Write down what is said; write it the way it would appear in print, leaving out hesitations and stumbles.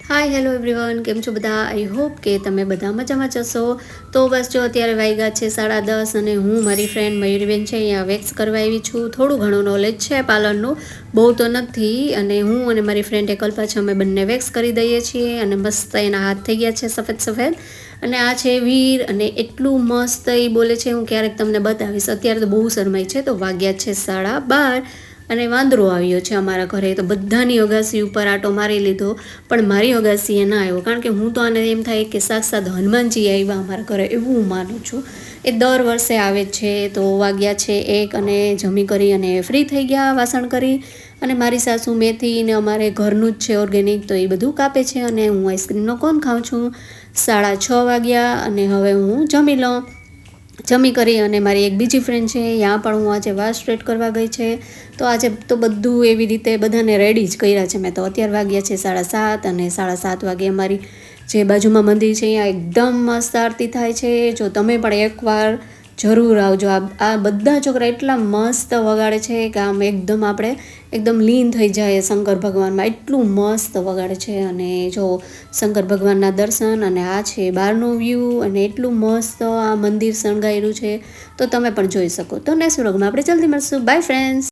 Hi hello everyone, કેમ છો બધા? આઈ હોપ કે તમે બધા મજામાં જશો. તો બસ જો અત્યારે વાગ્યા છે 10:30 અને હું મારી ફ્રેન્ડ મયુરીબેન છે અહીંયા વેક્સ કરવા આવી છું. થોડું ઘણું નોલેજ છે પાર્લરનું, બહુ તો નથી. અને હું અને મારી ફ્રેન્ડ એકલ્પા છે, અમે બંને વેક્સ કરી દઈએ છીએ અને મસ્ત એના હાથ થઈ ગયા છે સફેદ સફેદ. અને આ છે વીર અને એટલું મસ્ત એ બોલે છે, હું ક્યારેક તમને બતાવીશ. અત્યારે તો બહુ શરમાઈ છે. તો વાગ્યા છે 12:30 અને વાંદરો આવ્યો છે અમારા ઘરે. તો બધાની અગાસી ઉપર આટો મારી લીધો, પણ મારી અગાસીએ ના આવ્યો, કારણ કે હું તો આને એમ થાય કે સાક્ષાત હનુમાનજી આવ્યા અમારા ઘરે, એવું હું માનું છું. એ દર વર્ષે આવે છે. તો વાગ્યા છે 1 અને જમી કરી અને ફ્રી થઈ ગયા વાસણ કરી. અને મારી સાસુ મેથી ને અમારે ઘરનું જ છે ઓર્ગેનિક, તો એ બધું કાપે છે અને હું આઈસ્ક્રીમનો કોન ખાઉં છું. 6:30 વાગ્યા અને હવે હું જમી કરી અને મારી એક બીજી ફ્રેન્ડ છે ત્યાં પણ હું આજે વાળ સ્ટ્રેટ કરવા ગઈ છે. તો આજે તો બધું એવી રીતે બધાને રેડી જ કર્યા છે મેં. તો અત્યારે વાગ્યા છે 7:30 અને 7:30 વાગે અમારી જે બાજુમાં મંદિર છે અહીંયા એકદમ મસ્ત આરતી થાય છે. જો તમે પણ એકવાર જરૂર આવજો. આ બધા છોકરા એટલા મસ્ત વગાડે છે કે આમ આપણે એકદમ લીન થઈ જાય શંકર ભગવાનમાં, એટલું મસ્ત વગાડે છે. અને જો શંકર ભગવાનના દર્શન, અને આ છે બહારનો વ્યૂ, અને એટલું મસ્ત આ મંદિર શણગાર્યું છે. તો તમે પણ જોઈ શકો. તો નેક્સ્ટ વ્લોગમાં આપણે જલ્દી મળશું. By friends.